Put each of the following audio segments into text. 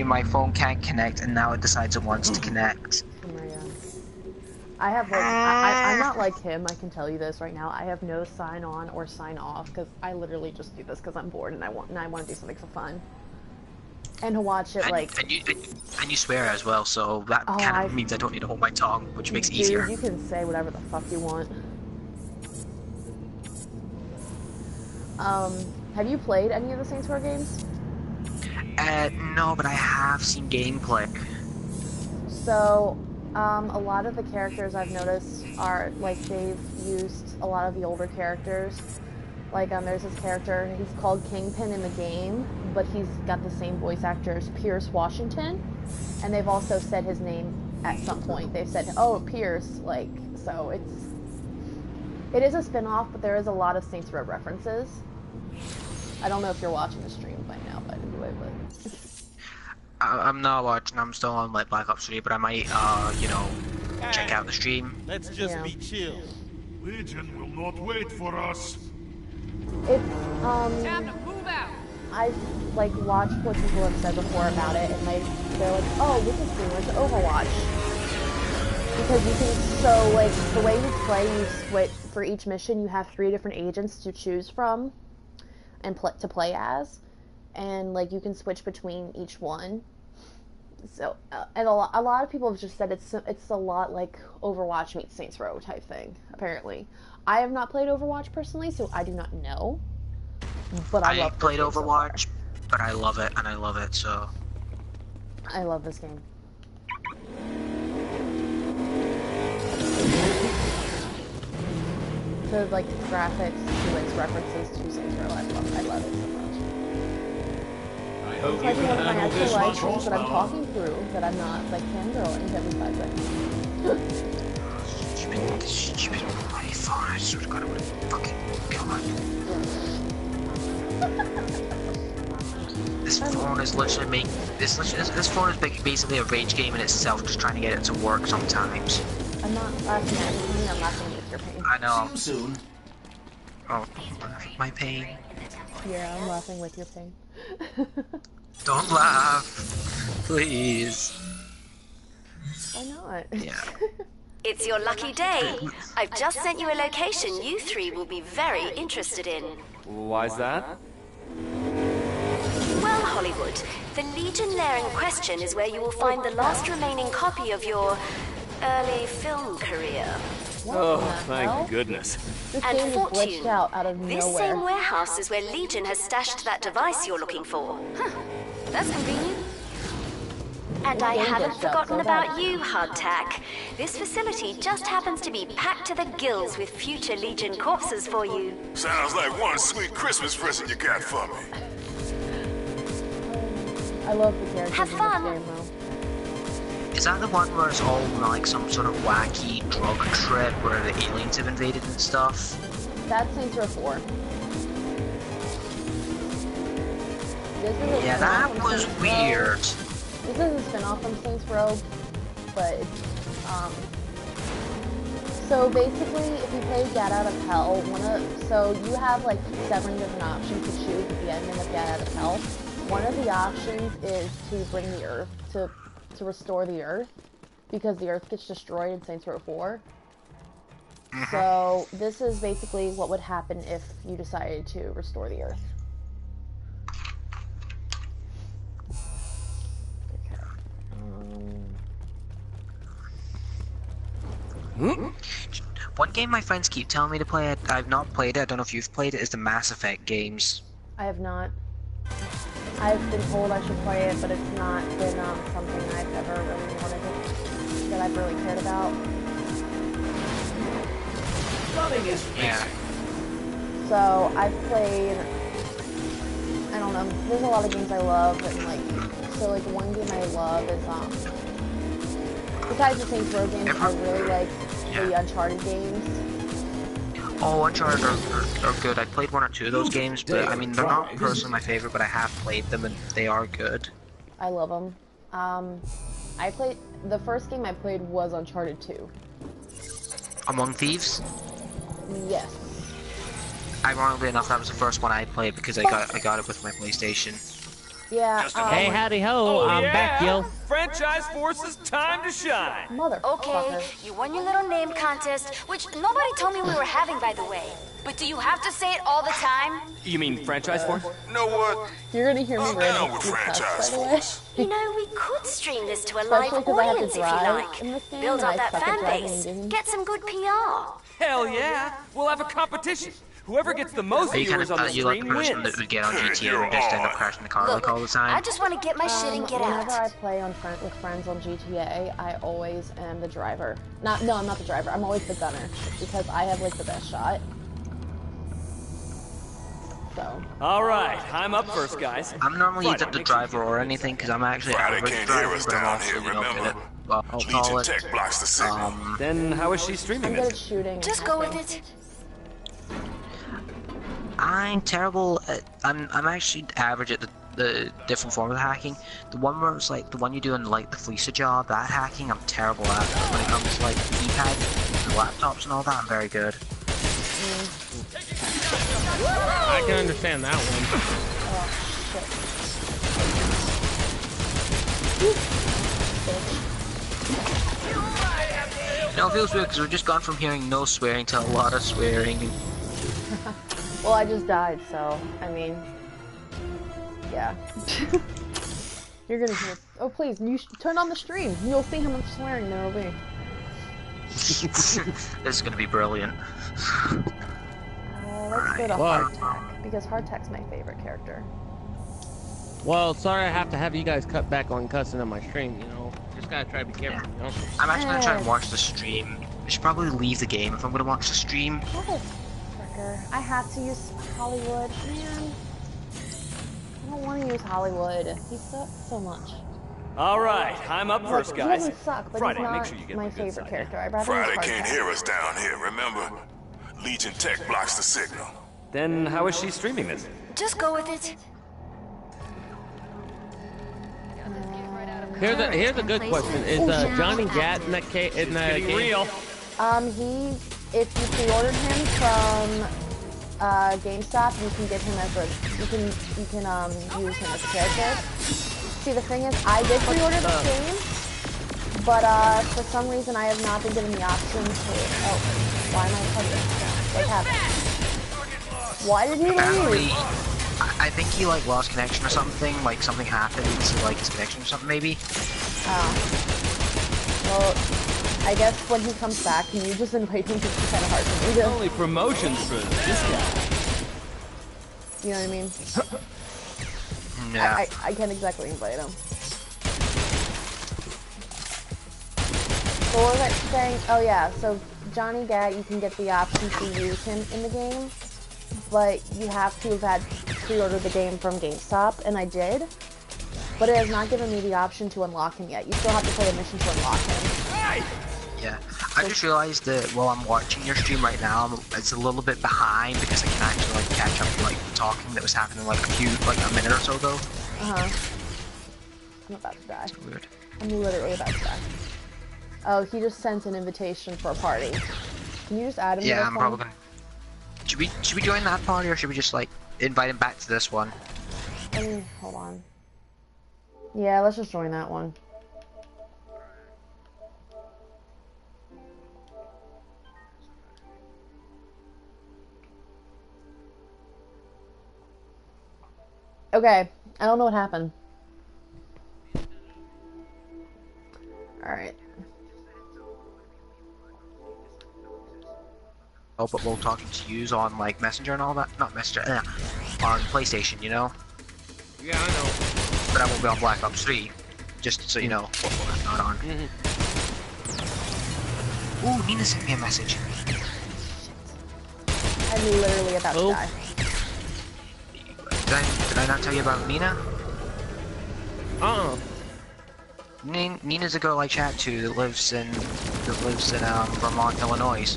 my phone can't connect, and now it decides it wants to connect. Oh my god. I have like, I'm not like him, I can tell you this right now. I have no sign on or sign off, because I literally just do this because I'm bored and I want to do something for fun. And to watch it, And you swear as well, so that kind of means I don't need to hold my tongue, which makes it easier. Dude, you can say whatever the fuck you want. Have you played any of the Saints Row games? No, but I have seen gameplay. So, a lot of the characters I've noticed are, like, they've used a lot of the older characters. Like, there's this character, he's called Kingpin in the game, but he's got the same voice actor as Pierce Washington. And they've also said his name at some point. They've said, oh, Pierce, like, so it is a spin-off, but there is a lot of Saints Row references. I don't know if you're watching the stream by now, but anyway, but... I'm not watching, I'm still on, like, Black Ops 3, but I might, you know, check out the stream. Let's just be chill. Legion will not wait for us. It's, Time to move out! I've, like, watched what people have said before about it, and they're like, oh, this is similar to Overwatch. Because you can, so, like, the way you play, you switch, for each mission, you have 3 different agents to choose from, and to play as, and, like, you can switch between each one. So, and a lot of people have just said it's a lot like Overwatch meets Saints Row type thing, apparently. I have not played Overwatch personally, so I do not know. But I love played Overwatch, but I love it, and I love it, so... I love this game. The, like, graphics, to its references to Saints Row, I love it so much. I hope It's like you one can of my handle actual this life much things that I'm horsepower. talking through, that I'm not, like, fangirling every 5 seconds. Stupid bloody phone, I swear to God, I would fucking kill it. This phone is literally this phone is basically a rage game in itself, just trying to get it to work sometimes. I'm not laughing at your pain, I'm laughing with your pain. I know. See you soon. Oh, my pain. Yeah, I'm laughing with your pain. Don't laugh, please. Why not? Yeah. It's your lucky day. I've just sent you a location you 3 will be very interested in. Why's that? Well, Hollywood, the Legion lair in question is where you will find the last remaining copy of your early film career. Oh, thank goodness. This And game is fortune. glitched out of This nowhere. same warehouse is where Legion has stashed that device you're looking for. Huh. That's convenient. And I haven't forgotten about you, Hardtack. This facility just happens to be packed to the gills with future Legion corpses for you. Sounds like one sweet Christmas present you got for me. I love the characters Have in fun. this game, though. Is that the one where it's all like some sort of wacky drug trip where the aliens have invaded and stuff? That's Saints Row 4. This is a Yeah, spin-off that from was Saints Row. weird. This is a spin-off from Saints Row, but it's, so basically, if you play Get Out of Hell, so you have like 7 different options to choose at the ending of Get Out of Hell. One of the options is to bring the Earth, to restore the Earth, because the Earth gets destroyed in Saints Row 4. So this is basically what would happen if you decided to restore the Earth. One game my friends keep telling me to play, I've not played it, I don't know if you've played it, is the Mass Effect games. I have not. I've been told I should play it, but it's not been something I've ever really wanted to, that I've really cared about. Nothing is Yeah. So I've played, I don't know, there's a lot of games I love, and like, so like one game I love is, besides the Saints Row games, I really like the Uncharted games. Oh, Uncharted are good. I played 1 or 2 of those games, but I mean, they're not personally my favorite, but I have played them and they are good. I love them. The first game I played was Uncharted 2. Among Thieves? Yes. Ironically enough, that was the first one I played because I got it with my PlayStation. Yeah. Just a Hey, moment. howdy ho, I'm back, yo. Franchise Force's time to shine. Motherfucker. Okay, you won your little name contest, which nobody told me we were having, by the way. But do you have to say it all the time? You mean Franchise Force? You know what? You're gonna hear me I'm random down with cuss, franchise by the way. force. You know, we could stream this to a live Especially 'cause I have to audience if you drive like. in this game, Build and up I that suck at fan driving base. in games. Get some good PR. Hell yeah. We'll have a competition. Whoever gets the most Are you kind viewers of on the you like the stream person wins. that would get on GTA and just end up crashing the car like all the time? I just want to get my shit and get Whenever I out. play with friends on GTA, I always am the driver. No, I'm not the driver. I'm always the gunner because I have like the best shot. So. All right, I'm up first, guys. I'm normally Friday, either the make sure you driver or anything because I'm actually Friday average can't hear driving, us but I'm down also, here, you know, good remember? at, well, what you call Legion it, Tech blocks the signal. Then how is she streaming I'm good at this? shooting. Just go with it. I'm terrible at, I'm actually average at the different forms of hacking. The one where it's like, the one you do in like the Fleecer job, that hacking, I'm terrible at. But when it comes to like the keypad, and laptops and all that, I'm very good. I can understand that one. You know, it feels weird because we've just gone from hearing no swearing to a lot of swearing. Well, I just died, so I mean, yeah. You're gonna hear. Oh, please, turn on the stream. You'll see how much swearing there will be. This is gonna be brilliant. Let's go to Well- Hardtech because Hardtech's my favorite character. Well, sorry I have to have you guys cut back on cussing on my stream, you know. Just gotta try to be careful, you know. I'm actually gonna try and watch the stream. I should probably leave the game if I'm gonna watch the stream. Fricker. I have to use Hollywood. Man. I don't want to use Hollywood. He sucks so much. All right, I'm up first, He guys. doesn't suck, but Friday, he's not make sure you get my the good favorite side. character. I'd rather Friday use can't Hardtech. hear us down here, remember? Legion Tech blocks the signal. Then how is she streaming this? Just go with it. Here's a good question. Is Johnny Gat in that in the Getting game? real. If you pre-ordered him from GameStop, you can get him as a you can use him as a character. See, the thing is, I did pre-order this game, but for some reason I have not been given the option to. Oh, why am I cutting? What happened? Why did he Apparently, leave? I think he like lost connection or something. Like something happened to like his connection or something maybe. Well, I guess when he comes back, can you just invite me? Because it's kind of hard for me to. Only promotions for this guy. You know what I mean? Yeah. I can't exactly invite him. What was I saying? Oh yeah, so Johnny Gat, you can get the option to use him in the game, but you have to have had pre-ordered the game from GameStop, and I did, but it has not given me the option to unlock him yet. You still have to play a mission to unlock him. Yeah. I just realized that while I'm watching your stream right now, it's a little bit behind because I can actually like catch up to like the talking that was happening like a minute or so ago. I'm about to die. Weird. I'm literally about to die. Oh, he just sent an invitation for a party. Can you just add him to Yeah, this I'm one? probably gonna. Should we join that party or should we just like invite him back to this one? Hold on. Yeah, let's just join that one. Okay, I don't know what happened. Alright. Oh, but we'll talk to yous on like Messenger and all that. Not Messenger, on PlayStation, you know. Yeah, I know. But I won't be on Black Ops 3. Just so you know what I'm not on. Ooh, Nina sent me a message. I'm literally about to die. Did I not tell you about Nina? Uh-uh. Nina's a girl I chat to that lives in Vermont, Illinois.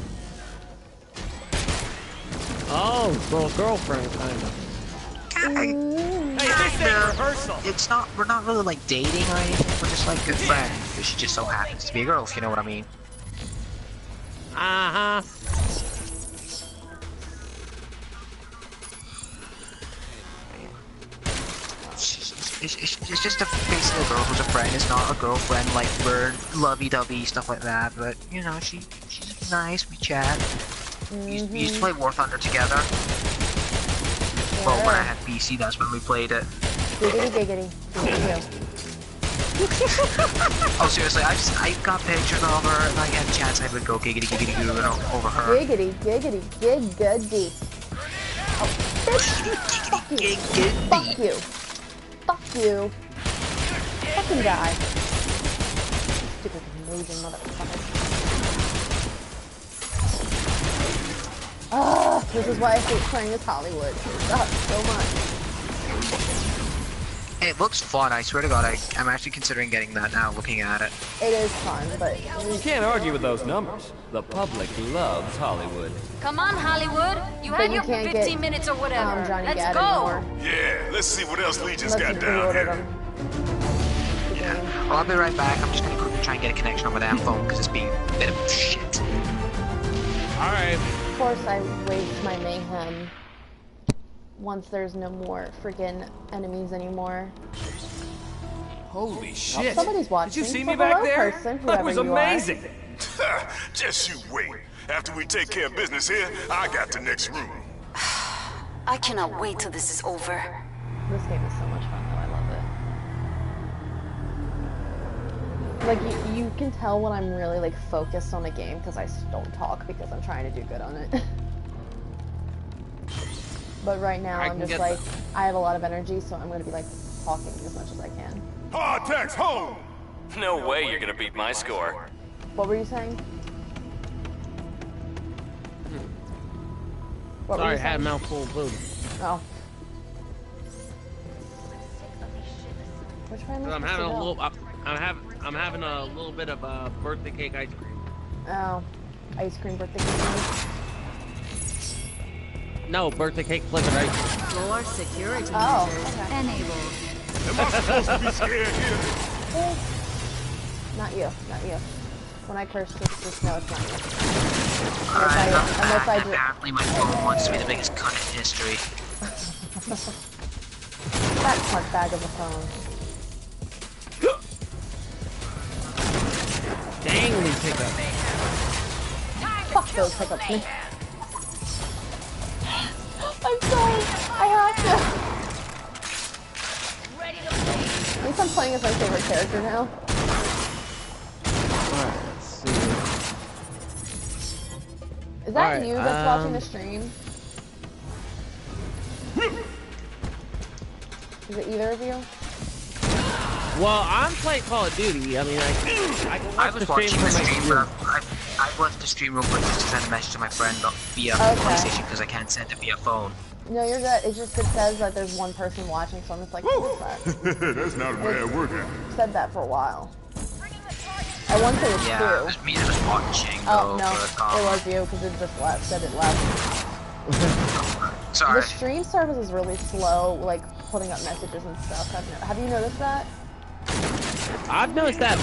Oh, well, girlfriend, kind of. Hey, this ain't rehearsal. It's not. We're not really like dating or anything. We're just like good friends. But she just so happens to be a girl, if you know what I mean. Uh-huh. it's just basically a girl who's a friend. It's not a girlfriend like we're lovey-dovey stuff like that. But you know, she's nice. We chat. We used to play War Thunder together. Yeah. Well, when I had PC, that's when we played it. Giggity. Oh, seriously, I got pictures of her, and I had chats. I would go giggity over her. Giggity. Oh, bitch. Fuck you. Fucking die. Stupid Canadian motherfucker. Ah, this is why I hate playing as Hollywood. It sucks so much. It looks fun, I swear to God, I'm actually considering getting that now, looking at it. It is fun, but... You can't argue with those numbers. The public loves Hollywood. Come on, Hollywood. You But had you your can't 15 get, minutes or whatever. Johnny Let's Gad go. anymore. Yeah, let's see what else Legion's Unless got you down pre-ordered here. them. Yeah. Well, I'll be right back. I'm just gonna quickly try and get a connection on my damn phone, because it's being a bit of shit. Alright. Of course, I waste my mayhem once there's no more freaking enemies anymore. Holy shit! Somebody's watching. Did you see So me back hello, there? person, That was whoever you are. amazing. Just you wait. After we take care of business here, I got the next room. I cannot wait till this is over. This game is so much fun, though. I love it. Like, you can tell when I'm really, like, focused on a game because I don't talk because I'm trying to do good on it. But right now, I'm just like, I have a lot of energy, so I'm going to be, like, talking as much as I can. Hardtack's home! No way you're gonna beat my score. What were you saying? What were Sorry, you I had a saying? mouthful of food. Oh. Which one am I I'm supposed having to a go? little. I'm having a little bit of birthday cake ice cream. Oh, ice cream birthday cake. No, birthday cake flavored ice cream. Floor security Oh, measures okay. enabled. Am I supposed to be scared here? Not you, not you. When I curse, just know it's not you. Alright, Unless I do. apparently my phone wants to be the biggest cunt in history. That cunt bag of a phone. Dang these pickups. Fuck those pickups, man. I'm sorry. I have to. At least I'm playing as my favorite character now. Alright, let's see. Is that Alright, you that's watching the stream? Is it either of you? Well, I'm playing Call of Duty. I mean, I can I watch was the watching stream the from my stream, computer. but I left the stream real quick just to send a message to my friend via Okay. PlayStation because I can't send it via phone. No, you're good. It just it says that there's one person watching, so I'm just like, what's that? That's not a bad workout. Said that for a while. I want to say it's Yeah, it two. was me that was watching Oh, though no. for the It call. was you, because it just left. Said it left. Sorry. The stream service is really slow, like, putting up messages and stuff. Have you noticed that? I've noticed that.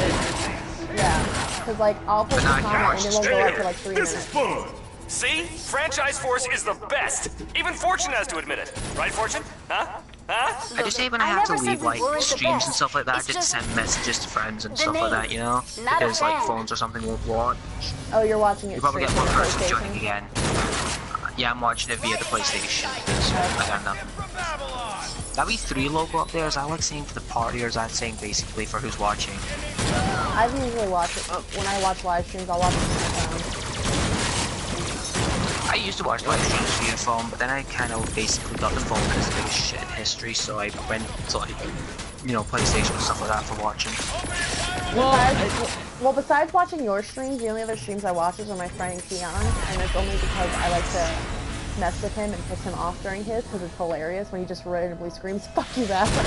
Yeah. Because, like, I'll post a But not comment and it won't go up for, like, 3 This is minutes. fun. See? Franchise Force is the best. Even Fortune has to admit it. Right, Fortune? Huh? Huh? I just hate when I I have to never said leave we like weren't the streams and best. stuff like that It's just to just send messages to friends and the stuff like name. that, you know? Not a Because like fan. phones or something won't watch. Oh, you're watching it You probably straight get from one the person joining PlayStation? again. Yeah, I'm watching it via the PlayStation because I got nothing. That V3 logo up there, is that like saying for the party or is that saying basically for who's watching? I usually watch it. When I watch live streams, I'll watch it on my phone. I used to watch live streams via phone, but then I kind of basically got the phone because of the biggest shit in history, so I went to like, you know, PlayStation and stuff like that for watching. Well, besides watching your streams, the only other streams I watch is are my friend Keon, and it's only because I like to mess with him and piss him off during his, because it's hilarious when he just randomly screams, "Fuck you, bastard!"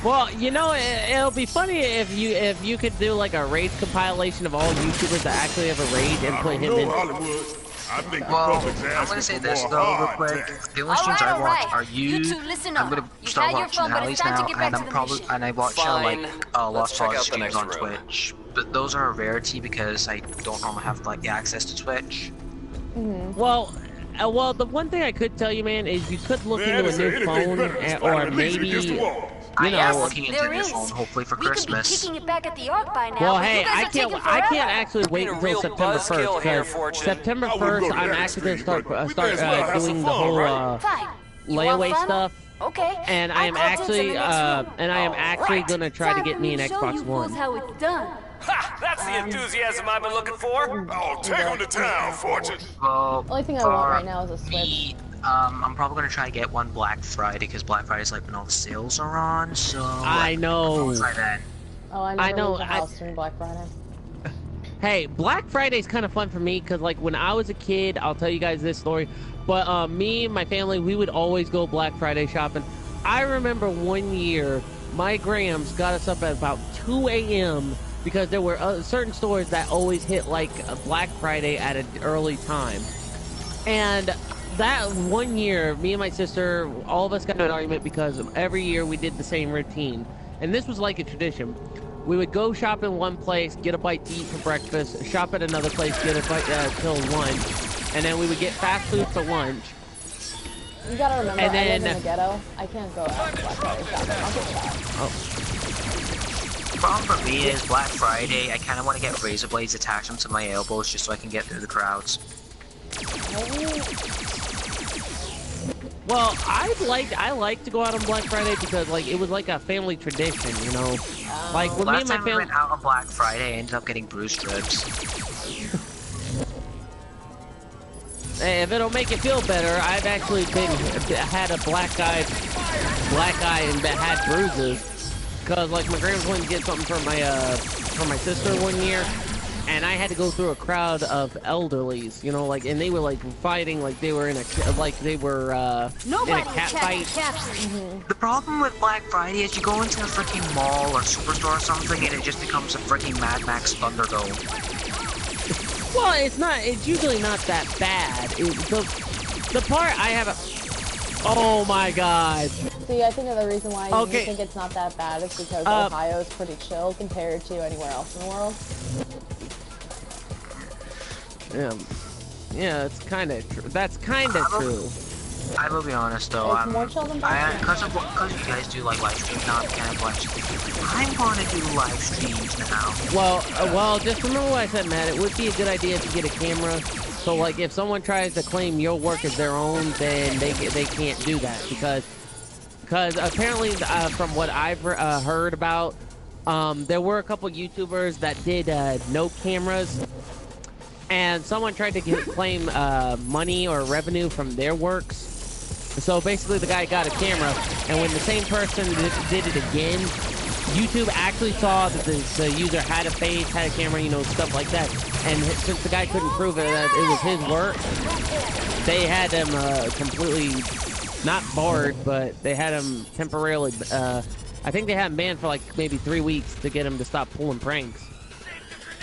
Well, you know, it'll be funny if you could do like a raid compilation of all YouTubers that actually have a raid and put him in. Hollywood. I think the Well, public's I'm asking gonna say for this more though, real hard quick. tax. The only streams I watch Alright. are you. You two listen I'm up. gonna You've start had your watching fun, but Alley's it's time to now, get back and to I'm the probably mission. and I watch Fine. like Let's Lost check Cause out the streams next on room. Twitch, but those are a rarity because I don't normally have like the access to Twitch. Well, Well, the one thing I could tell you, man, is you could look Man, into is a there new anything phone, better than or slamming legion maybe, against the wall? I am know. looking into There a new is. phone, hopefully for We could be Christmas. kicking it back at the Ark by now. Well, but hey, you guys I are taking can't forever. actually wait Being a until real September buzzkill 1st, here, because Fortune. September I wouldn't 1st, go to I'm that actually going to extreme, start but we may as well have doing some the fun, whole right? Fine. You want layaway fun? stuff. Okay. And I am call dibs in the next room. actually gonna try to Time get for me an to show Xbox you fools One. how it's done. Ha! That's the enthusiasm I've been looking for. Oh, take him to town, Fortune. Well, Only thing I want for right now is a Switch. me, I'm probably gonna try to get one Black Friday because Black Friday is like when all the sales are on. So I know. I'll try that. Oh, I never know, leave the house during Black Friday. Hey, Black Friday's kind of fun for me because, like, when I was a kid, I'll tell you guys this story. But me and my family, we would always go Black Friday shopping. I remember one year, my Grams got us up at about 2 a.m. because there were certain stores that always hit like a Black Friday at an early time. And that one year, me and my sister, all of us got in an argument because every year we did the same routine. And this was like a tradition. We would go shop in one place, get a bite to eat for breakfast, shop at another place, get a bite till lunch, and then we would get fast food for lunch. You gotta remember, And I live then- in the ghetto. I can't go out Black Friday shopping. I'll get shot. The problem for me is Black Friday. I kind of want to get razor blades, attach them to my elbows just so I can get through the crowds. Well, I like to go out on Black Friday because like it was like a family tradition, you know. Like when me Last and my time we family. went out on Black Friday, I ended up getting bruised ribs. Hey, if it'll make you feel better, I've actually had a black eye, and had bruises. Cause like my grandma wanted to get something for my sister one year, and I had to go through a crowd of elderlies, you know, like, and they were like fighting like they were in a cat fight. The problem with Black Friday is you go into a freaking mall or superstore or something and it just becomes a freaking Mad Max Thunderdome. Well, it's usually not that bad. The part I have oh my god. See, I think the reason why you Okay. think it's not that bad is because Ohio is pretty chill compared to anywhere else in the world. Yeah, it's kind of true. That's kind of true. I will be honest though, It's more chill than because you guys do like live streams now, kind of live streams. I want to do live streams now. Well, just remember what I said, Matt. It would be a good idea to get a camera. So, like, if someone tries to claim your work as their own, then they can't do that because apparently, from what I've heard about, there were a couple YouTubers that did no cameras, and someone tried to claim money or revenue from their works. So basically, the guy got a camera, and when the same person did it again, YouTube actually saw that the user had a face, had a camera, you know, stuff like that. And since the guy couldn't prove it that it was his work, they had him completely, not barred, but they had him temporarily, I think they had him banned for like maybe 3 weeks to get him to stop pulling pranks.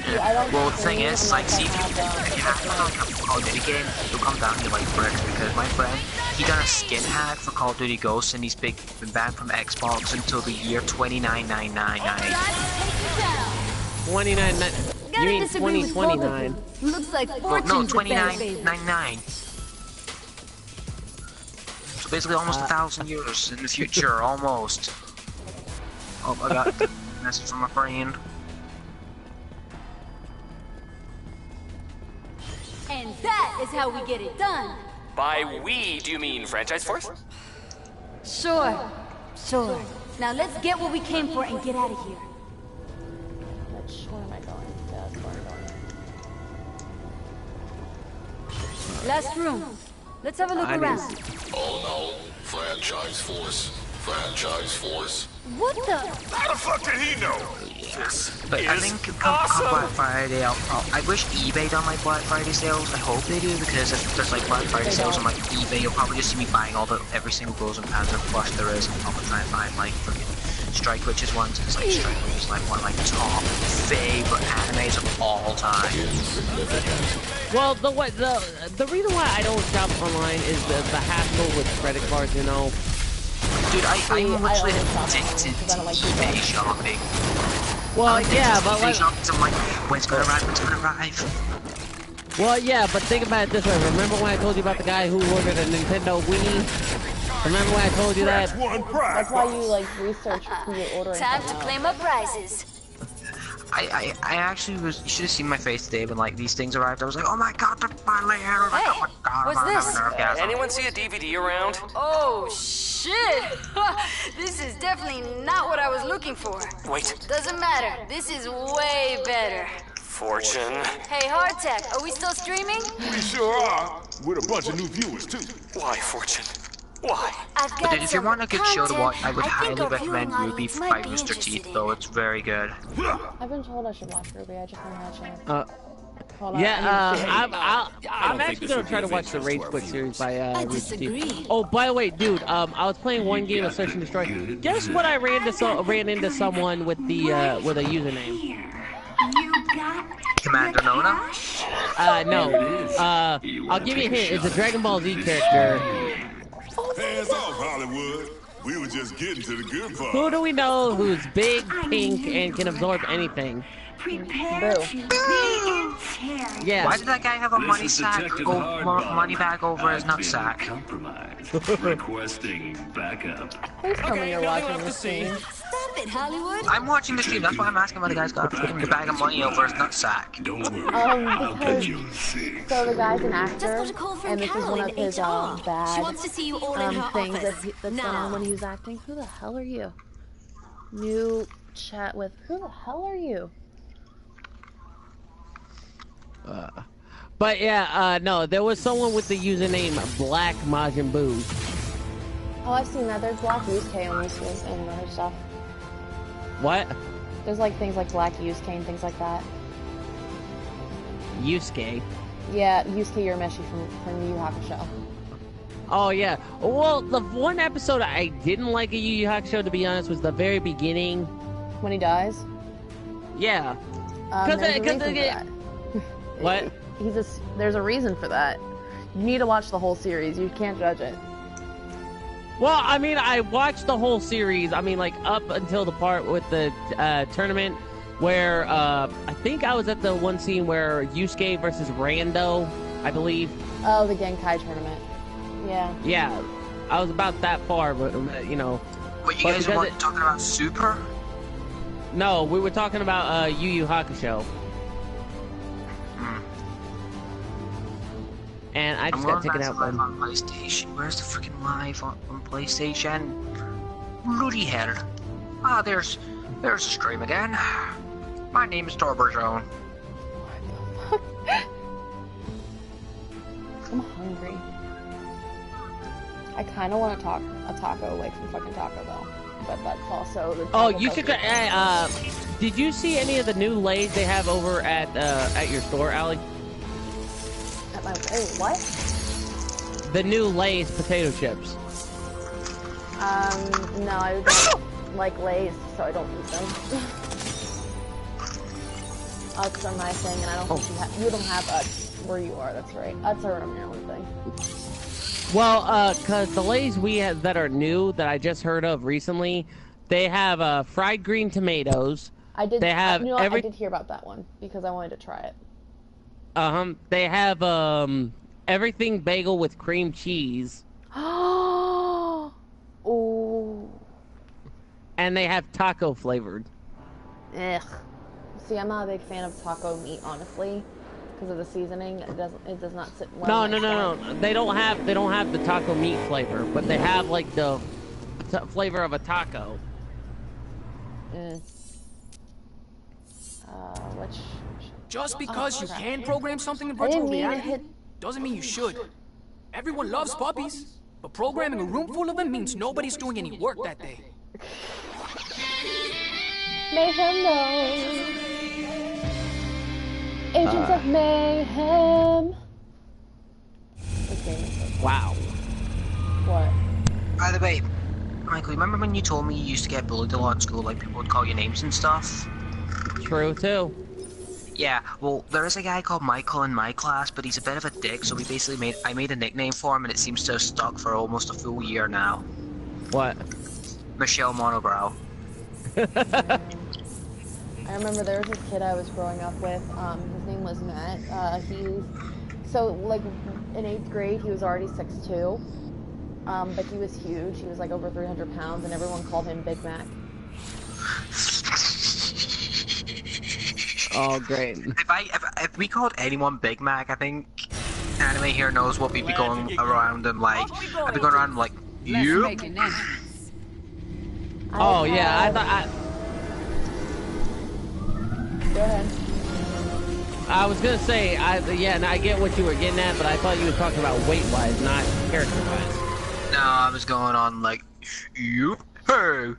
Well, the thing is, like, see, if you hack on a Call of Duty game, you'll come down to like bricks because my friend, he done a skin hack for Call of Duty Ghosts and he's been banned from Xbox until the year 29999. 29. You mean 2029? Looks like Well, Fortune's no, the bad baby. 2999. So basically almost 1,000 years in the future, almost. Oh, I got a message from my friend. And that is how we get it done. By we, do you mean franchise force? Sure. Now let's get what we came for and get out of here. Where am I going? Yeah, that's where I'm going. Last room. Let's have a look around. Oh no, franchise force. What the? How the fuck did he know? This But I is think come awesome. Black Friday, I wish eBay done like Black Friday sales. I hope they do because if there's like Black Friday sales on like eBay, you'll probably just see me buying every single Frozen Panzer plush there is, and probably try and find like freaking Strike Witches ones because like Strike Witch is like one of like the top favorite animes of all time. Well, the reason why I don't shop online is the hassle with credit cards, you know. Dude, I'm literally always shop addicted because I to don't like eBay shopping. Well, I'm yeah, addicted to but eBay like, shopping 'cause I'm like, when's gonna arrive? Well, yeah, but think about it this way. Remember when I told you about the guy who ordered a Nintendo Wii? Remember when I told you that? That's why you like research who you're ordering. Time to claim up prizes. I actually was. You should have seen my face today when like these things arrived. I was like, oh my god, they're finally here. Oh my god, what's this? Anyone see a DVD around? Oh, shit! This is definitely not what I was looking for. Wait. Doesn't matter. This is way better. Fortune. Hey, Hardtech, are we still streaming? We sure are. With a bunch of new viewers, too. Why, Fortune? Why? I've got But if you want a good show to watch, I would highly recommend Ruby by Mr. Teeth, though. It's very good. I've been told I should watch Ruby. I just haven't had a chance. Hold on, I'm actually gonna try to watch the Rage Quit series by Rich Teeth. Oh, by the way, dude, I was playing one game of Search and Destroy. Guess what? I ran into someone with the with a username. Commander Nona? No. I'll give you a hint. It's a Dragon Ball Z character. Hands off, Hollywood. We were just getting to the good part. Who do we know who's big, pink, and can absorb anything? Yeah. Why did that guy have a money bag over his nutsack? Requesting backup. Please tell me you're watching this scene. Stop it, Hollywood. I'm watching the stream. That's why I'm asking why the guy's got a bag of money over his nutsack. Don't worry. Because so the guy's an actor, and this is one of his She bad wants to see you all in her things office. that's going on when he was acting. Who the hell are you? New chat with who the hell are you? But yeah, no, there was someone with the username Black Majin Buu. Oh, I've seen that. There's Black Yusuke on this and other stuff. What? There's like things like Black Yusuke and things like that. Yusuke? Yeah, Yusuke Urameshi from Yu Yu Hakusho. Oh yeah. Well, the one episode I didn't like of Yu Yu Hakusho, to be honest, was the very beginning. When he dies? Yeah. What? There's a reason for that. You need to watch the whole series. You can't judge it. Well, I mean, I watched the whole series. I mean, like, up until the part with the tournament where, I think I was at the one scene where Yusuke versus Rando, I believe. Oh, the Genkai tournament. Yeah. Yeah. I was about that far, but, you know. What, you guys weren't talking about Super? No, we were talking about, Yu Yu Hakusho. And I just got taken out by on PlayStation. Where's the freaking live on PlayStation? Bloody hell! Ah, there's the stream again. My name is Torberzone. I'm hungry. I kind of want to talk a taco like from fucking Taco Bell, but that's also the. Oh, you should. Did you see any of the new Lays they have over at your store, Allie? What? The new Lay's potato chips. No, I don't like Lay's, so I don't eat them. Utz are my thing, and I don't think you don't have Utz where you are. That's right. Utz are a Maryland thing. Well, cause the Lay's we have that are new that I just heard of recently, they have fried green tomatoes. I did. They have I did hear about that one because I wanted to try it. They have everything bagel with cream cheese. Oh. And they have taco flavored. Ugh. See, I'm not a big fan of taco meat, honestly, because of the seasoning. It does not sit well. No. They don't have the taco meat flavor, but they have like the flavor of a taco. Which? Just because you can program something in virtual reality doesn't mean you should. Everyone loves puppies, but programming a room full of them means nobody's doing any work that day. Mayhem knows. Agents of Mayhem. This game is so cool. Wow. What? By the way, Michael, remember when you told me you used to get bullied a lot in school, like people would call you names and stuff? True too. Yeah, well, there is a guy called Michael in my class, but he's a bit of a dick, so we basically I made a nickname for him, and it seems to have stuck for almost a full year now. What? Michelle Monobrow. I remember there was this kid I was growing up with. His name was Matt. So like in 8th grade, he was already 6'2", but he was huge. He was like over 300 pounds, and everyone called him Big Mac. Oh, great. If we called anyone Big Mac, I think anime here knows what we'd be going around and like. I'd be going around like, you. Oh yeah, I thought. Go ahead. I was gonna say, yeah, and I get what you were getting at, but I thought you were talking about weight-wise, not character-wise. No, I was going on like, you. Hey.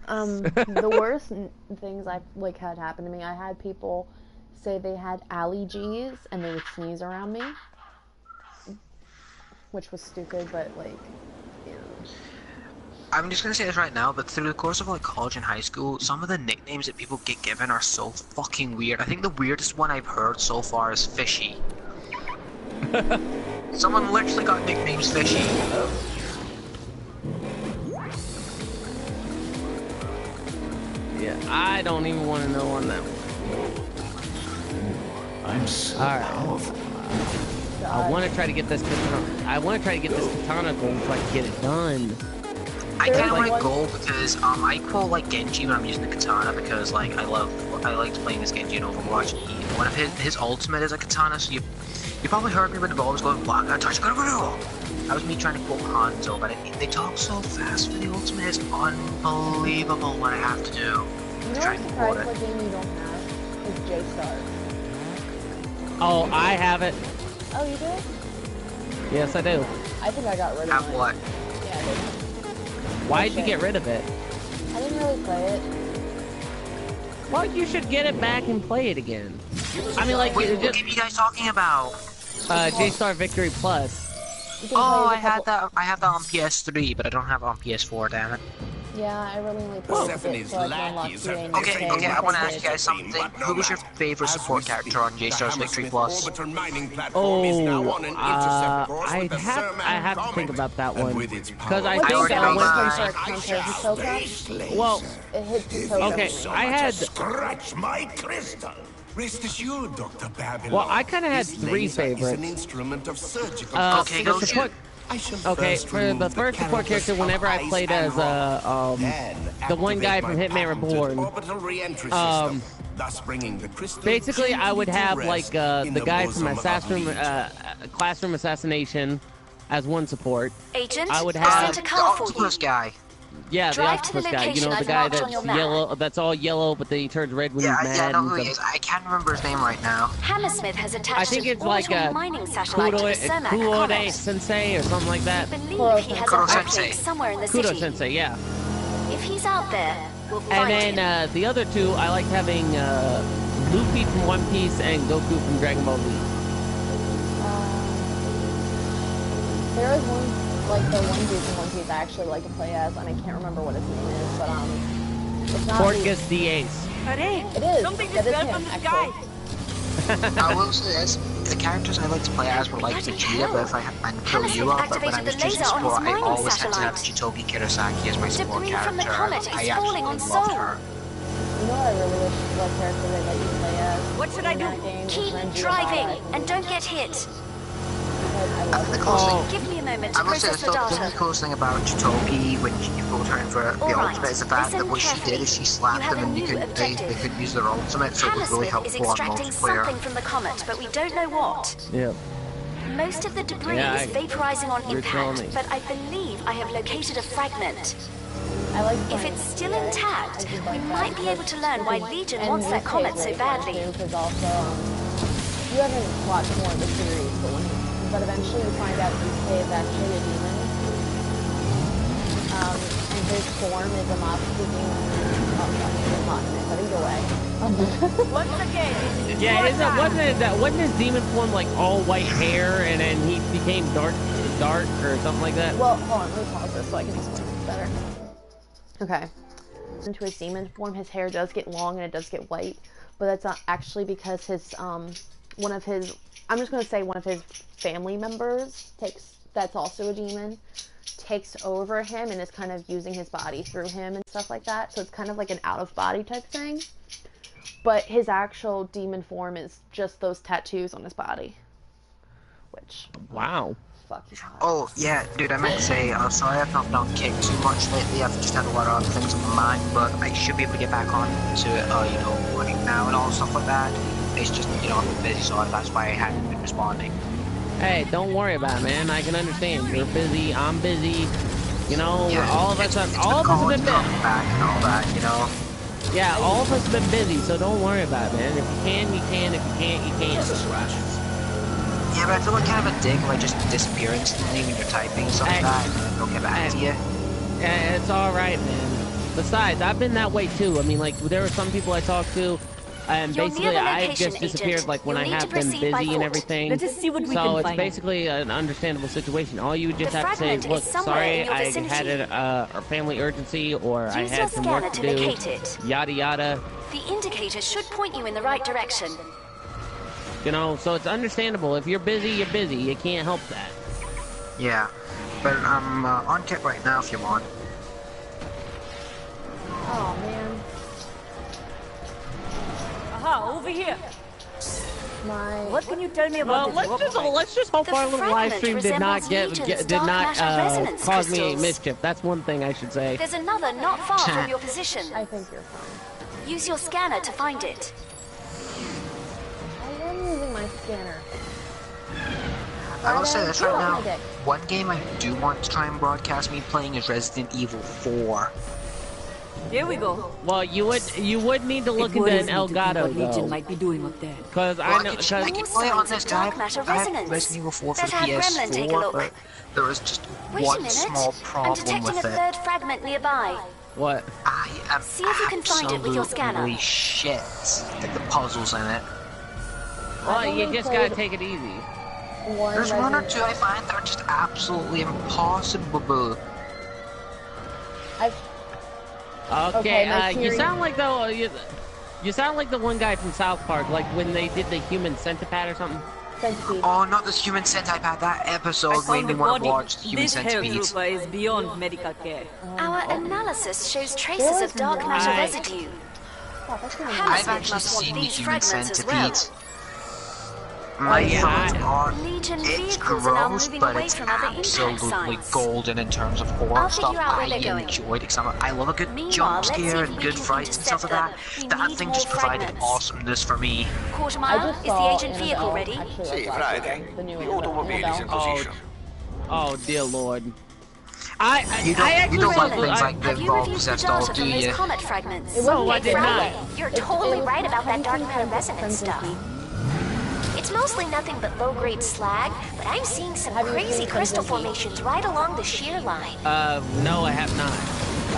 The worst things I've like had happen to me, I had people say they had allergies and they would sneeze around me, which was stupid, but like, you know. I'm just gonna say this right now, but through the course of like college and high school, some of the nicknames that people get given are so fucking weird. I think the weirdest one I've heard so far is Fishy. Someone literally got nicknames Fishy. Yeah, I don't even want to know on that one. I'm so powerful. I want to try to get this katana. I want to try to get this katana gold so I can get it done. I kind of want to gold because I call like Genji when I'm using the katana because like I liked playing as Genji in Overwatch. One of his ultimate is a katana, so you probably heard me when the ball was going black. That was me trying to quote Hanzo, but they talk so fast for the ultimate. It's unbelievable what I have to do. You know what's surprised what game you don't have is J-Star. Oh, I have it. Oh, you did? Yes, I do. I think I got rid of it. Have what? Yeah, I did. Why did you get rid of it? I didn't really play it. Well, you should get it back and play it again. I mean, like, what game are you guys talking about? J-Star Victory Plus. Oh, I have that on PS3, but I don't have it on PS4. Damn it. Yeah, I really only played it so I can unlock the Okay, I want to ask you guys something. Who was your favorite support character on J-Star's Victory Plus? Oh, I have to think about that one because I think well, it hits Hisoka. Okay, I had. Scratch my crystal. Rest assured, Dr. Babylon. Well, I kind of had 3 favorites. An instrument of surgical okay, go shoot. Okay, for the first support character, whenever I played as the one guy from Hitman Reborn, basically I would have like the guy from Classroom Assassination as one support. Agent, I would have the octopus guy. Yeah, the octopus guy. You know, the guy that's yellow, that's all yellow, but then he turns red when he's mad. Yeah, I know who he is. I can't remember his name right now. Hammersmith has attached I think it's like a Kudo Sensei or something like that. I believe he has a backlink somewhere in the city. Kudo Sensei, yeah. If he's out there, we'll find him. And then the other 2, I like having Luffy from One Piece and Goku from Dragon Ball Z. There is one, like the one dude from One Piece I actually like to play as, and I can't remember what his name is, but it's not. Portgas the Ace. It is. Something just fell from the sky. I will say this, the characters I like to play as were like Vegeta, but if I kill you up, but when I was choosing support, I always had to have Chitogi Kirasaki as my support character. I absolutely loved her. You know what I really wish what character they'd let you play as? What should I do? Keep driving and don't get hit. Give me a moment to process the data. The coolest thing about Chitogi when you go turn for the ultimate is the fact that what she did is she slapped them and they could use their ultimate, so it was really helpful on multiplayer. Something from the comet, but we don't know what. Yep. Most of the debris is vaporizing on impact, but I believe I have located a fragment. If it's still intact, we might be able to learn why Legion wants that comet so badly. Because also, you haven't watched more of the series, but eventually you find out Yusuke is actually a demon. And his form is a Matsuki demon. But either way. Once again, wasn't his demon form like all white hair and then he became dark or something like that? Well, hold on, let me pause this so I can explain this better. Okay. Into his demon form, his hair does get long and it does get white, but that's not actually because his one of his family members that's also a demon takes over him and is kind of using his body through him and stuff like that. So it's kind of like an out-of-body type thing. But his actual demon form is just those tattoos on his body. Which... Wow. Fuck, he's hot. Oh, yeah, dude, I meant to say, sorry I've not been on Kick too much lately. I've just had a lot of other things on my mind, but I should be able to get back on to, you know, working now and all stuff like that. It's just, you know, I've been busy, so that's why I hadn't been responding. Hey, don't worry about it, man. I can understand. You're busy, I'm busy. You know, Yeah, all of us have been busy. Back and all that, you know? Yeah, all of us have been busy, so don't worry about it, man. If you can, you can. If you can't, you can't. Yeah, but I feel like kind of a dick if I just disappear instantly when you're typing and stuff like that, and then don't get back to you. Yeah, it's alright, man. Besides, I've been that way too. I mean, like, there are some people I talk to, and basically I've just disappeared, like, when I have been busy and everything. Let us see what we so can it's find. basically an understandable situation. All you would just have to say is, look, sorry, I had a family urgency, or I had some work to do, yada yada. The indicator should point you in the right direction. You know, so it's understandable. If you're busy, you're busy. You can't help that. Yeah, but I'm on Kick right now if you want. Oh, man. Aha, over here. My... What can you tell me about well, this? let's just hope our little live stream did not cause me any mischief. That's one thing I should say. There's another not far from your position. I think you're fine. Use your scanner to find it. I am using my scanner. I will say this right now, one game I do want to try and broadcast me playing is Resident Evil 4. Here we go. Well, you would need to look into an Elgato, though. Legion might be doing up there. Because I know, I can play on this guy. I have Resident Evil 4 for the PS4, but there was just one small problem with it. I'm detecting a third fragment nearby. What? I am See if you can find it with your scanner. absolutely shit at the puzzles in it. Well, you just gotta take it easy. There's one or two I find that are just absolutely impossible. Okay, you sound like you sound like the one guy from South Park, like when they did the human centipede or something. Centipede. Oh, not this human centipede. That episode made me want to watch the human this centipede. This hair is beyond medical care. Our analysis shows traces of dark matter residue. I've actually seen the human centipede. My yeah, thoughts are, it's gross, but it's absolutely golden in terms of horror stuff. I enjoyed it. I love a good jump scare and good frights and stuff like that. That thing just provided awesomeness for me. Quarter mile, is the agent vehicle ready? Sì, Friday. The automobile is in position. Oh dear lord. You don't like things like the Have you involved reviewed the possessed dolls, data do from those you? comet fragments? No, I did not. You're totally right about that dark matter resonance stuff. It's mostly nothing but low-grade slag, but I'm seeing some crazy crystal formations right along the shear line. No, I have not.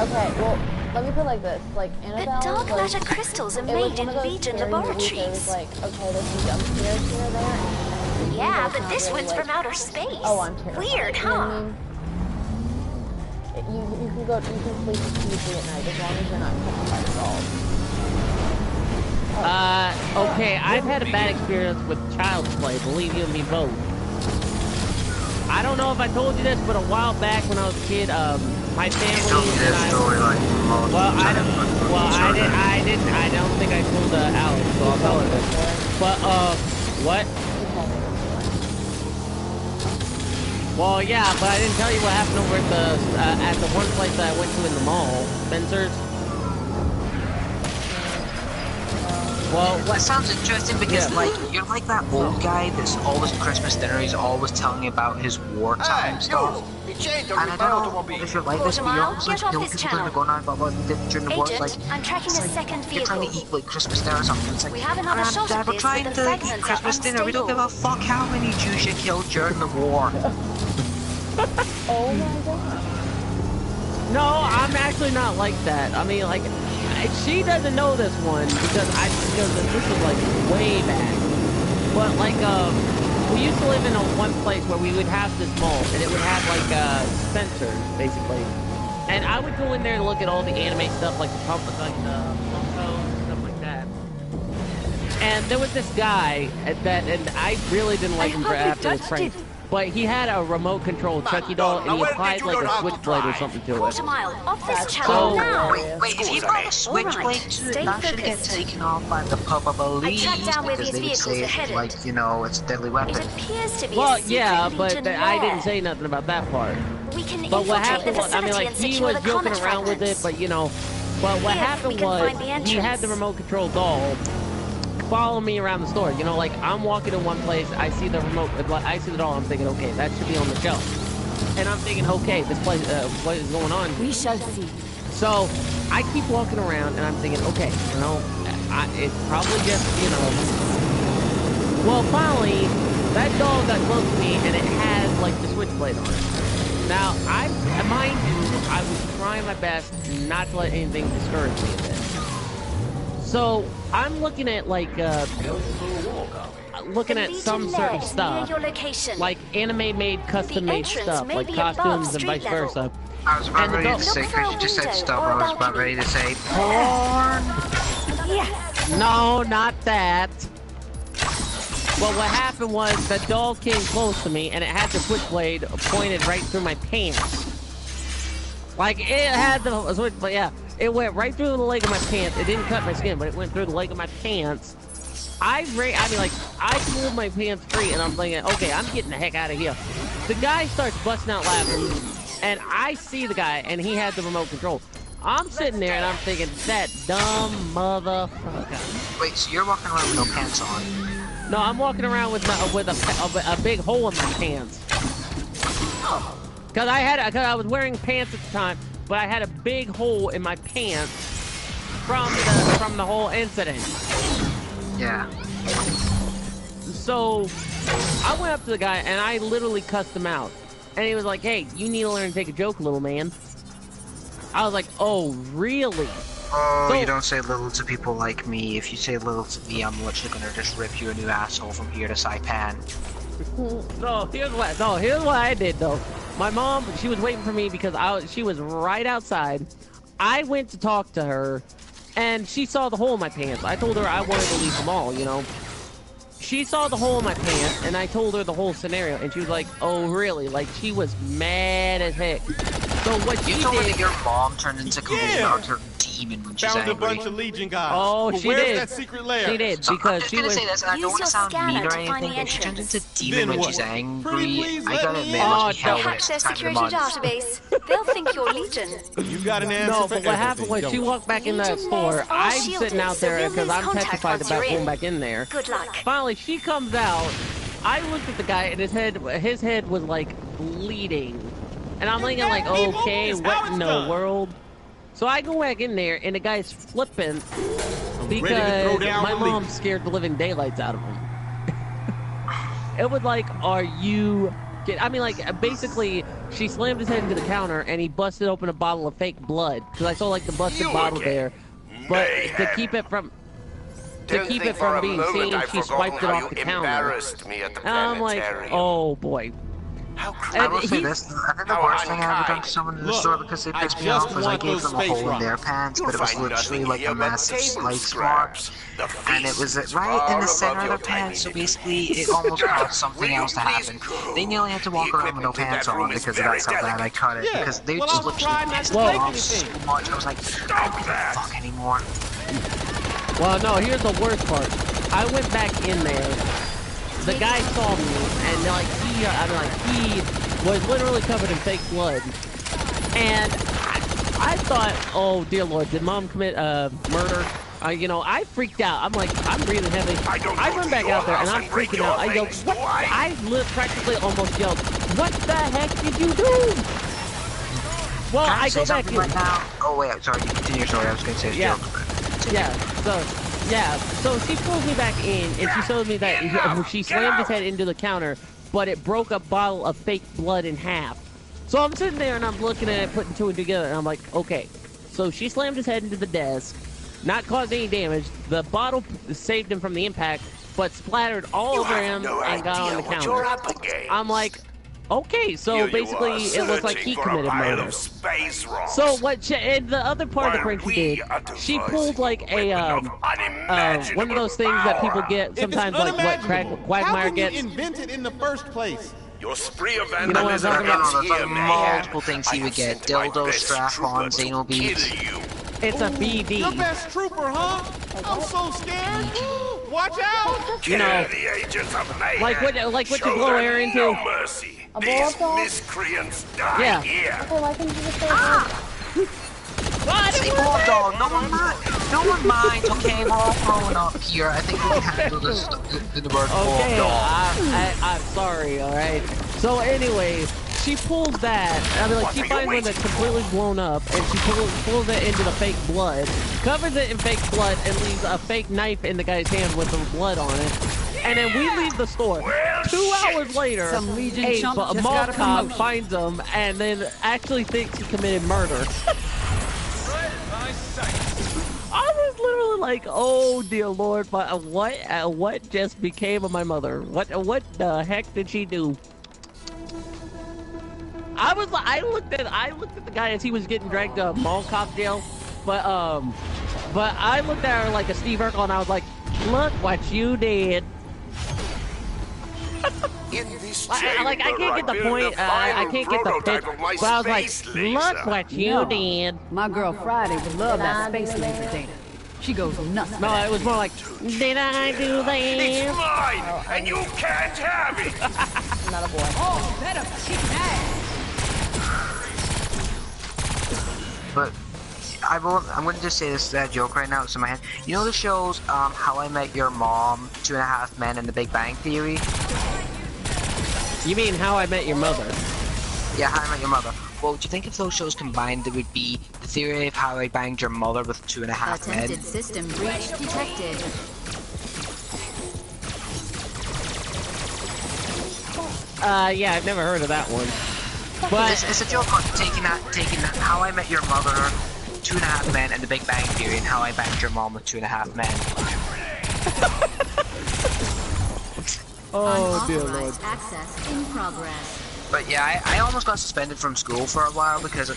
Okay, well, let me put it like this. Like, Annabelle, The dark matter crystals are made in Legion laboratories. Like, okay, there's some jump scares here or there. Yeah, but this one's from outer space. Oh, I'm terrified. Weird, You know what I huh? mean? You can sleep easily at night as long as you're not touched by the dolls. Okay, I've had a bad experience with child's play, believe you and me both. I don't know if I told you this, but a while back when I was a kid, my family and I... I don't think I told Alex, so I'll tell her this. But, what? Well, yeah, but I didn't tell you what happened over at the one place that I went to in the mall, Spencer's. Well, that sounds interesting because, like, you're like that old guy that's always at Christmas dinner, he's always telling you about his wartime stuff. And I don't know if you're like this, but you're always like, you know, people are going on about what we did during the war. It's like, I'm tracking a second vehicle. you're trying to eat, like, Christmas dinner or something. It's like, We have another shot Dad, of we're this, trying but the to eat fragments Christmas are dinner. We don't give a fuck how many Jews you killed during the war. Oh my god. No, I'm actually not like that. I mean, like, she doesn't know this one because this was like way back. But like, we used to live in one place where we would have this mall, and it would have like Spencer's basically. And I would go in there and look at all the anime stuff, like the Funkos and stuff like that. And there was this guy and I really didn't like him after his prank. but he had a remote control Chucky doll, and he applied like a switchblade or something to it. Quarter mile off this channel now. Wait, if you apply a switchblade to it, that should get taken off by the police because they would say, like, you know, it's a deadly weapon. It appears to be Well, a secret yeah, but Legion I didn't lair. say nothing about that part. We can But what infiltrate happened the was, I mean, facility like, and he secure was the joking comet around with it, fragments. but, you know, but what If we happened can was, find the he had entrance. the remote control doll follow me around the store. You know, like, I'm walking in one place, I see the remote, I see the doll, I'm thinking, okay, that should be on the shelf. And I'm thinking, okay, this place, what is going on? We shall see. So, I keep walking around, and I'm thinking, okay, you know, it's probably just, you know... Well, finally, that doll got close to me, and it had, like, the switchblade on it. Now, mind you, I was trying my best not to let anything discourage me a bit. So, I'm looking at, like, looking at some certain stuff, Your location. like anime-made, custom-made stuff, may like be above costumes and street vice versa. I was about And the ready to dog- say, because you just said stuff, or I was a about balcony. ready to say porn. Yes. No, not that. Well, what happened was the doll came close to me, and it had the switchblade pointed right through my pants. Like, it had the switchblade, yeah. It went right through the leg of my pants. It didn't cut my skin, but it went through the leg of my pants. I pulled my pants free, and I'm thinking, okay, I'm getting the heck out of here. The guy starts busting out laughing, and I see the guy, and he had the remote control. I'm sitting there, and I'm thinking, that dumb motherfucker. Wait, so you're walking around with no pants on? No, I'm walking around with a big hole in my pants. Cause I was wearing pants at the time, but I had a big hole in my pants from the whole incident. Yeah. So I went up to the guy and I literally cussed him out, and he was like, "Hey, you need to learn to take a joke, little man." I was like, "Oh, really?" Oh, So- you don't say little to people like me. If you say little to me, I'm literally gonna just rip you a new asshole from here to Saipan. No, here's what I did though. My mom, she was waiting for me because she was right outside. I went to talk to her, and she saw the hole in my pants. I told her I wanted to leave them all, you know. She saw the hole in my pants, and I told her the whole scenario, and she was like, "Oh, really?" Like, she was mad as heck. So what You she told me did... that your mom turned into a complete utter demon when she's Found a angry. bunch of Legion guys. Oh, But she where's did. that secret lair? She did, So because I'm just she gonna was... say this, and I Use don't want your to sound scanner mean or to find anything, the but she turns entrance. into demon Then when what? she's angry. Pretty please I let gotta me admit, in. it must be Oh, hell don't. when Hack it's their the time of the security month. database. They'll think you're Legion. You got an answer No, for but what happened everything, was don't she you? walked back in that Legion store. layers are I'm shielded, sitting out so there we'll because lose I'm contact petrified once about you're going in. back in there. Good luck. Finally, she comes out. I looked at the guy, and his head was like bleeding. And I'm thinking, like, okay, what in the world? So I go back in there, and the guy's flipping because my mom scared the living daylights out of him. It was like, are you kidding? I mean, like, basically, she slammed his head into the counter, and he busted open a bottle of fake blood. Because I saw, like, the busted bottle there. But to keep it from... being seen, she swiped it off the counter. And I'm like, oh boy. I will say this, I think the worst thing I ever done to someone in the store because they pissed me off was I gave them a hole in their pants, but it was literally like a massive slice mark. And it was right in the center of their pants, so basically it almost caused something else to happen. They nearly had to walk around with no pants on because that's how bad I cut it, because they just literally pissed me off so much. I was like, I don't give a fuck anymore. Well, no, here's the worst part. I went back in there. The guy saw me, and he was literally covered in fake blood. And I thought, oh dear Lord, did Mom commit murder? You know, I freaked out. I'm like, I'm breathing heavy. I run back out there, and I'm freaking out. I yelled, what? I practically almost yelled, what the heck did you do? Well, I go back in. Right now? Oh wait, sorry, you continue your story. I was going to say a joke. So she pulls me back in, and she showed me that she slammed his head into the counter, but it broke a bottle of fake blood in half. So I'm sitting there, and I'm looking at it, putting two and together, and I'm like, okay. So she slammed his head into the desk, not caused any damage. The bottle saved him from the impact, but splattered all over him and got on the counter. I'm like, okay, so basically it looks like he committed murder. So and the other part of the prank she did, she pulled like a one of those things that people get sometimes, like what Quagmire gets. How can you invent it in the first place? Your spree of You know what I'm vandalism talking about? ends There's here, like Mayhem. multiple things I he would have get. sent my Dildo, best strap-ons, trooper anal to kill beads. you. It's a BD. Your best trooper, huh? I'm so scared. Watch out! You know, the agents of Mayhem. like what you Show blow them air into. No mercy. A These blow-up doll? miscreants die Yeah. here. Okay, why couldn't you just say that? Say bulldog. No one minds. Okay, we're all growing up here. I think we can handle this. The word Okay, bulldog. I'm sorry, alright? So anyway, she pulls that, I mean, like, she finds one that's completely blown up, and she pulls it into the fake blood, covers it in fake blood, and leaves a fake knife in the guy's hand with some blood on it. And then we leave the store. 2 hours later, Some Legion a chump just mall got a cop promotion. finds him, and then actually thinks he committed murder. I was literally like, "Oh dear Lord, what just became of my mother? What the heck did she do?" I looked at the guy as he was getting dragged to mall cop jail, but I looked at her like a Steve Urkel, and I was like, "Look what you did." In this I can't get the point. I can't get the pitch. But I was like, "Look what you did." My girl Friday would love that space laser data. She goes nuts. No, it was more like, "Did I do that?" It's mine, and you can't have it. Not a boy. Oh, better kick ass. But I'm going to just say this joke right now. It's in my head. You know the shows How I Met Your Mom, 2.5 Men, and The Big Bang Theory? You mean How I Met Your Mother? Yeah, How I Met Your Mother. Well, do you think if those shows combined, there would be the theory of How I Banged Your Mother with 2.5 Men? Attempted system breach detected. Yeah, I've never heard of that one. But It's a joke on taking that How I Met Your Mother, 2.5 Men, and The Big Bang Theory, and How I Banged Your Mom with 2.5 Men. oh dear Lord. Unauthorized access in progress. But yeah, I almost got suspended from school for a while because you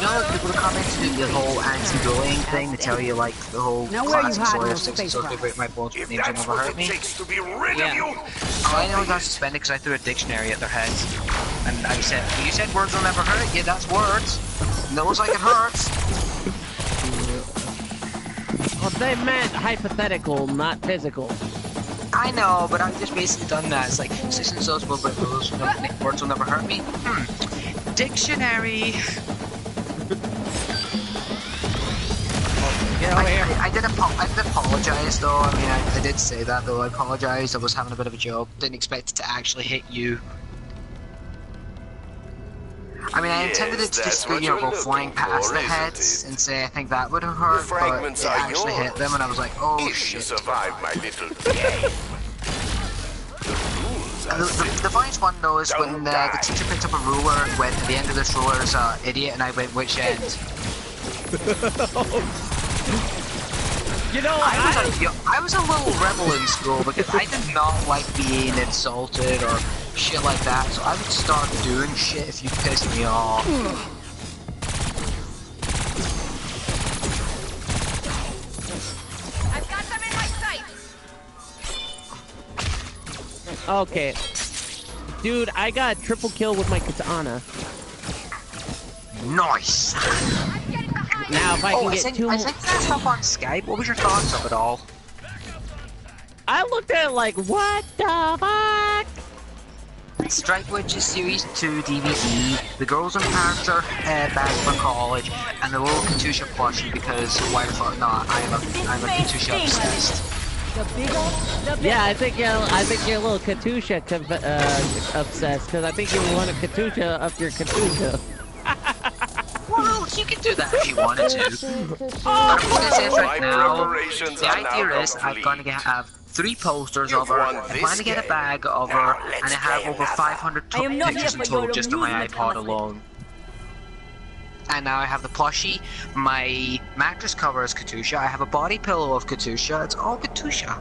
know, like, people come in to do the whole anti-bullying thing to tell you like the whole Now where you classic hiding story of those sticks and space so rocks? break my bones, If names will that's never what hurt it me. takes to be rid Yeah. of you, Oh, I know I got suspended because I threw a dictionary at their heads. And I said, you said words will never hurt? Yeah, that's words. Knows like it hurts. Well, they meant hypothetical, not physical. I know, but I've just basically done that. It's like, six and so's will break rules, words will never hurt me. Dictionary. Get over here. I did apologize though. I mean, I did say that though. I apologized. I was having a bit of a joke. Didn't expect it to actually hit you. I mean, I intended it to just go flying past the heads and say I think that would have hurt, but it actually hit them, and I was like, oh if you shit. survive my little game. And the funniest one though is when the teacher picked up a ruler and went, the end of this ruler is idiot, and I went, which end? You know, I was a little rebel in school because I did not like being insulted or shit like that, so I would start doing shit if you pissed me off. I've got them in my sights. okay. Dude, I got a triple kill with my katana. Nice! Now, if I can get two I more... sent that stuff on Skype. What was your thoughts of it all? I looked at it like, what the fuck? Strike Witches Series 2 DVD, the girls in character back for college, and the little Katusha plushie because why the fuck not? I'm a Katusha obsessed. Yeah, I think you're a little Katusha obsessed, because I think you want a Katusha up your Katusha. Well, you can do that if you wanted to. But I'm going to say right now, the idea is I'm going to have 3 posters of her, I plan to get a bag of her, and I have over 500 pictures in total just on my iPod alone. And now I have the plushie, my mattress cover is Katusha, I have a body pillow of Katusha, it's all Katusha.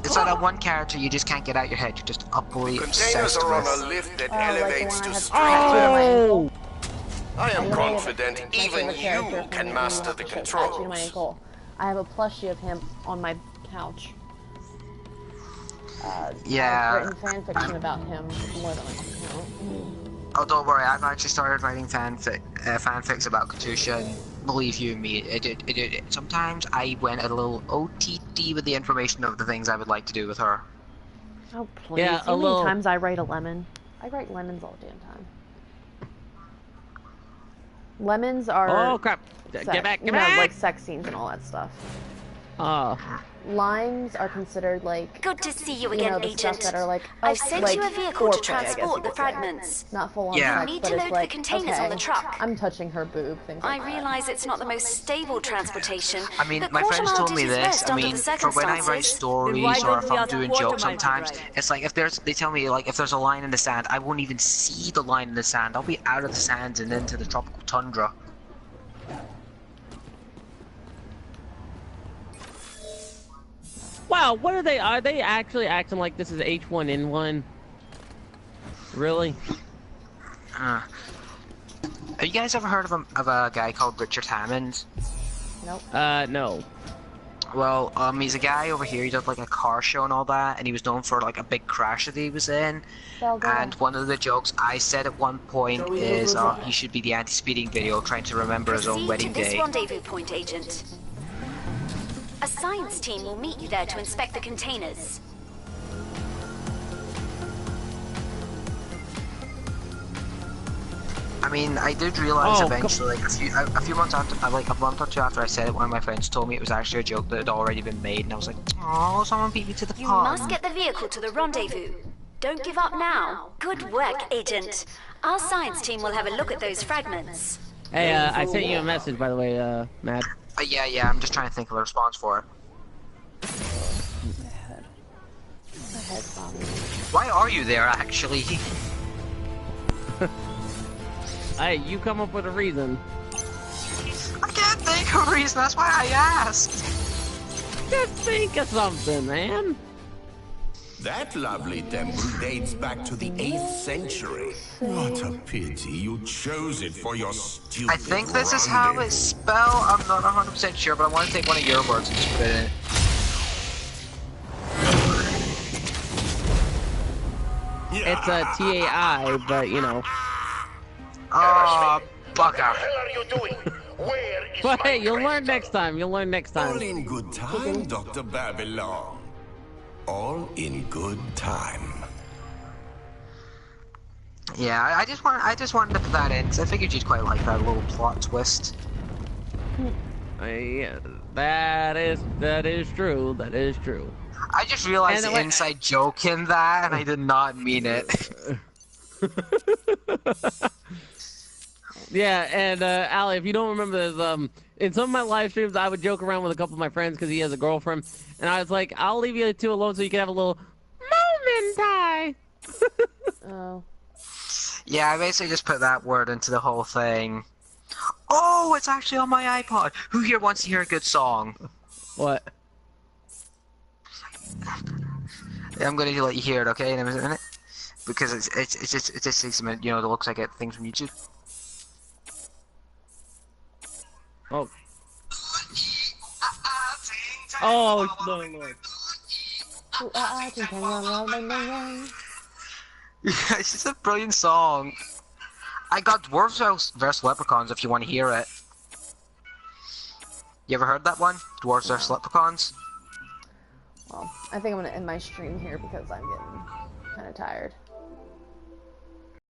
It's like that one character you just can't get out your head, you're just utterly obsessed Containers are on with. a lift that elevates to street Oh! I am confident even you can master the controls. I have a plushie of him on my couch. Yeah. I've written fan fiction about him more than Oh, don't worry, I've actually started writing fanfics about Katusha, and believe you me, sometimes I went a little OTT with the information of the things I would like to do with her. Oh, please. Yeah, How many times I write a lemon? I write lemons all the damn time. Lemons are... Oh, crap. Sex, Get back, you know, like sex scenes and all that stuff. Limes are considered like... Good to see you again, the Agent. stuff that are like... I've sent like you a vehicle to foreplay, transport the fragments. Not full on Yeah. sex, You need but to it's load like, the containers okay, on the truck. I'm touching her boob, things like I that. realize it's not the most stable transportation. I mean, but my friends caution told me is this. best I under mean, the for when I write circumstances. stories or if I'm doing jokes sometimes, drive. it's like if they tell me like if there's a line in the sand, I won't even see the line in the sand. I'll be out of the sands and into the tropical tundra. Wow, what are they? Are they actually acting like this is H1N1? Really? Have you guys ever heard of a guy called Richard Hammond? Nope. No. Well, he's a guy over here. He does like a car show and all that, and he was known for like a big crash that he was in. And one of the jokes I said at one point is he should be the anti-speeding video trying to remember his own wedding Proceed to this day. rendezvous point, Agent. A science team will meet you there to inspect the containers. I mean, I did realize eventually, like a few months after, like a month or two after I said it, one of my friends told me it was actually a joke that had already been made, and I was like, oh, someone beat me to the You punch. must get the vehicle to the rendezvous. Don't give up now. Good work, Agent. Our science team will have a look at those fragments. Hey, I sent you a message, by the way, Matt. Yeah, I'm just trying to think of a response for it. Why are you there, actually? Hey, you come up with a reason. I can't think of a reason, that's why I asked. Just think of something, man. That lovely temple dates back to the 8th century. What a pity you chose it for your stupid I think this is how it's spelled. I'm not 100% sure, but I want to take one of your words and just put it in. It's a TAI, but you know. Oh, bugger. But hey, you'll learn next time. You'll learn next time. All in good time, Dr. Babylon. All in good time. Yeah, I just wanted to put that in because I figured you'd quite like that little plot twist. Yeah, that is true. That is true. I just realized the inside joke in that, and I did not mean it. Yeah, and Allie, if you don't remember this, in some of my live streams, I would joke around with a couple of my friends because he has a girlfriend, and I was like, "I'll leave you two alone so you can have a little moment tie." Oh. Yeah, I basically just put that word into the whole thing. Oh, it's actually on my iPod. Who here wants to hear a good song? What? I'm going to let you hear it, okay, in a minute, because it just takes a minute. You know, it looks like it things from YouTube. Oh. Oh, Lord. Yeah, it's just a brilliant song. I got Dwarves vs Leprechauns if you want to hear it. You ever heard that one? Dwarves vs Leprechauns? Well, I think I'm gonna end my stream here because I'm getting kind of tired.